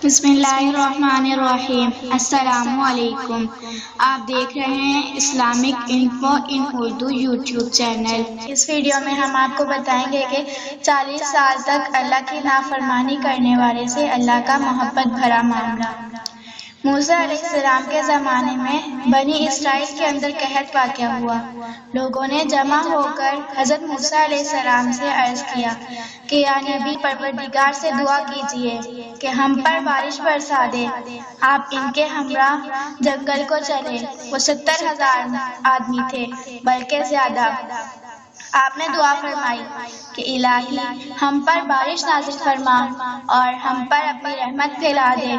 بسم اللہ الرحمن الرحیم۔ السلام علیکم۔ آپ دیکھ رہے ہیں اسلامک انفو ان اردو یوٹیوب چینل۔ اس ویڈیو میں ہم آپ کو بتائیں گے کہ 40 سال تک اللہ کی نافرمانی کرنے والے سے اللہ کا محبت بھرا معاملہ۔ موسیٰ علیہ السلام کے زمانے میں بنی اسرائیل کے اندر قحط واقع ہوا۔ لوگوں نے جمع ہو کر حضرت موسیٰ علیہ السلام سے عرض کیا کہ یا نبی، پروردگار سے دعا کیجئے کہ ہم پر بارش برسا دے۔ آپ ان کے ہمراہ جنگل کو چلے۔ وہ 70,000 آدمی تھے، بلکہ زیادہ۔ آپ نے دعا فرمائی کہ الہی ہم پر بارش نازل فرما اور ہم پر اپنی رحمت پھیلا دے،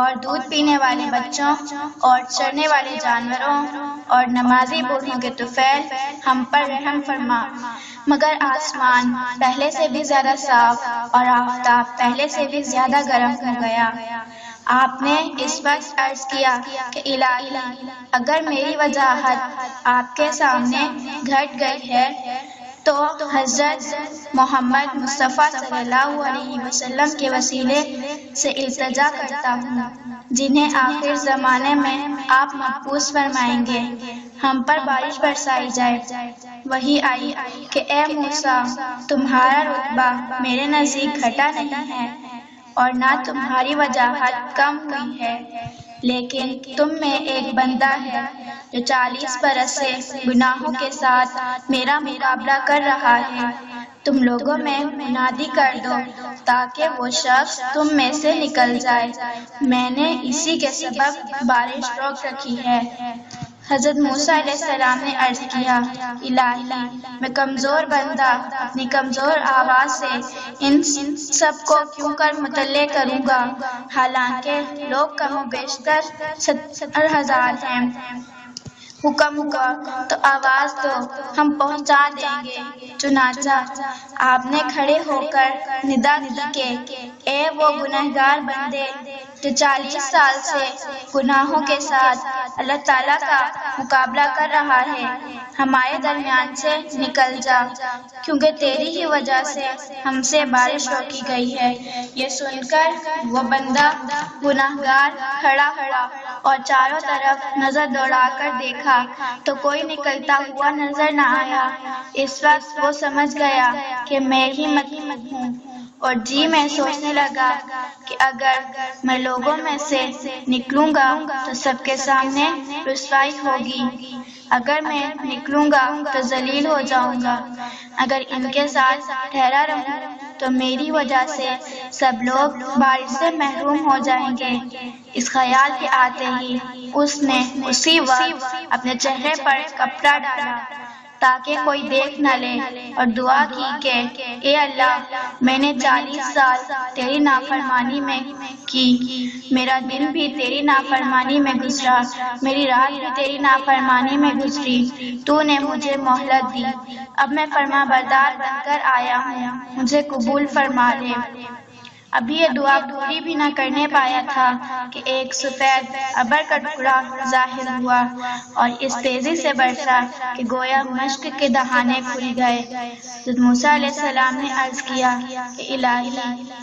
اور دودھ پینے والے بچوں اور چرنے والے جانوروں اور نمازی بوڑھوں کے طفیل ہم پر رحم فرما۔ مگر آسمان پہلے سے بھی زیادہ صاف اور آفتاب پہلے سے بھی زیادہ گرم ہو گیا۔ آپ نے اس وقت عرض کیا کہ الہی اگر میری وجاہت آپ کے سامنے گھٹ گئی ہے تو حضرت محمد مصطفیٰ صلی اللہ علیہ وسلم کے وسیلے سے التجا کرتا ہوں، جنہیں آخر زمانے میں آپ مبعوث فرمائیں گے، ہم پر بارش برسائی جائے۔ وحی آئی کہ اے موسیٰ، تمہارا رتبہ میرے نزدیک گھٹا نہیں ہے اور نہ تمہاری وجاہت کم ہوئی ہے، لیکن تم میں ایک بندہ ہے جو 40 برس سے گناہوں کے ساتھ میرا مقابلہ کر رہا ہے۔ تم لوگوں میں منادی کر دو تاکہ وہ شخص تم میں سے نکل جائے۔ میں نے اسی کے سبب بارش روک رکھی ہے۔ حضرت موسیٰ علیہ السلام نے عرض کیا، الہی میں کمزور بندہ اپنی کمزور آواز سے ان سب کو کیوں کر مطلع کروں گا، حالانکہ لوگ کم و بیشتر 70,000 ہیں۔ حکم ہوا تو آواز دو، ہم پہنچا دیں گے۔ چنانچہ آپ نے کھڑے ہو کر ندا کی کہ اے وہ گنہگار بندے جو 40 سال سے گناہوں کے ساتھ اللہ تعالیٰ کا مقابلہ کر رہا ہے، ہمارے درمیان سے نکل جا، کیونکہ تیری ہی وجہ سے ہم سے بارش روکی گئی ہے۔ یہ سن کر وہ بندہ گنہگار کھڑا ہوا اور چاروں طرف نظر دوڑا کر دیکھا تو کوئی نکلتا ہوا نظر نہ آیا۔ اس وقت وہ سمجھ گیا کہ میں ہی مطلوب ہوں، اور جی میں سوچنے لگا کہ اگر میں لوگوں میں سے نکلوں گا تو سب کے سامنے رسوائی ہوگی، اگر میں نکلوں گا تو ذلیل ہو جاؤں گا، اگر ان کے ساتھ ٹھہرا رہوں تو میری وجہ سے سب لوگ بارش سے محروم ہو جائیں گے۔ اس خیال کے آتے ہی اس نے اسی وقت اپنے چہرے پر کپڑا ڈالا تاکہ کوئی دیکھ نہ لے، اور دعا کی کہ اے اللہ، میں نے 40 سال تیری نافرمانی میں کی، میرا دن بھی تیری نافرمانی میں گزرا، میری رات بھی تیری نافرمانی میں گزری، تو نے مجھے مہلت دی، اب میں فرما بردار بن کر آیا ہوں، مجھے قبول فرما لے۔ ابھی یہ دعا پوری بھی نہ کرنے پایا تھا کہ ایک سفید ابر کا ٹکڑا ظاہر ہوا اور اس تیزی سے برسا کہ گویا مشک کے دہانے کھل گئے۔ حضرت موسیٰ علیہ السلام نے عرض کیا کہ الہی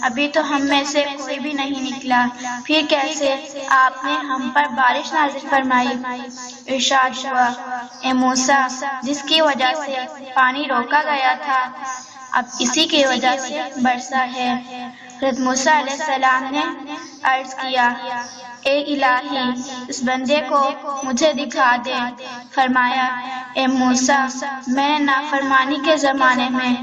ابھی تو ہم میں سے کوئی بھی نہیں نکلا، پھر کیسے آپ نے ہم پر بارش نازل فرمائی؟ ارشاد ہوا، اے موسیٰ، جس کی وجہ سے پانی روکا گیا تھا اب اسی کی وجہ سے برسا ہے۔ حضرت موسیٰ علیہ السلام نے عرض کیا، اے الہی اس بندے کو مجھے دکھا دے۔ فرمایا، اے موسیٰ، میں نے نافرمانی کے زمانے میں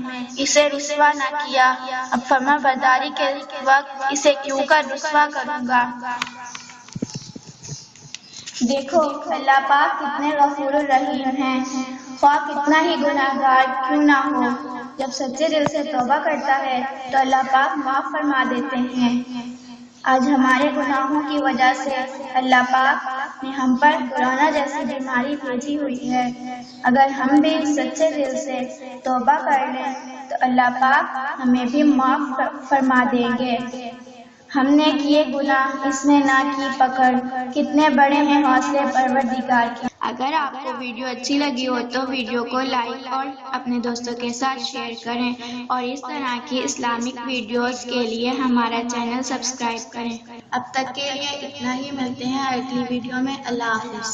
اسے رسوا نہ کیا، اب فرما برداری کے وقت اسے کیوں کر رسوا کروں گا؟ دیکھو اللہ پاک کتنے غفور الرحیم ہیں، خواہ کتنا ہی گناہگار کیوں نہ ہو، جب سچے دل سے توبہ کرتا ہے تو اللہ پاک معاف فرما دیتے ہیں۔ آج ہمارے گناہوں کی وجہ سے اللہ پاک نے ہم پر کورونا جیسی بیماری بھیجی ہوئی ہے۔ اگر ہم بھی سچے دل سے توبہ کر لیں تو اللہ پاک ہمیں بھی معاف فرما دیں گے۔ ہم نے کیے گناہ اس نے نہ کی پکڑ، کتنے بڑے ہیں حوصلے پروردگار کے۔ اگر آپ کو ویڈیو اچھی لگی ہو تو ویڈیو کو لائک اور اپنے دوستوں کے ساتھ شیئر کریں، اور اس طرح کی اسلامک ویڈیوز کے لیے ہمارا چینل سبسکرائب کریں۔ اب تک کے لیے اتنا ہی، ملتے ہیں اگلی ویڈیو میں۔ اللہ حافظ۔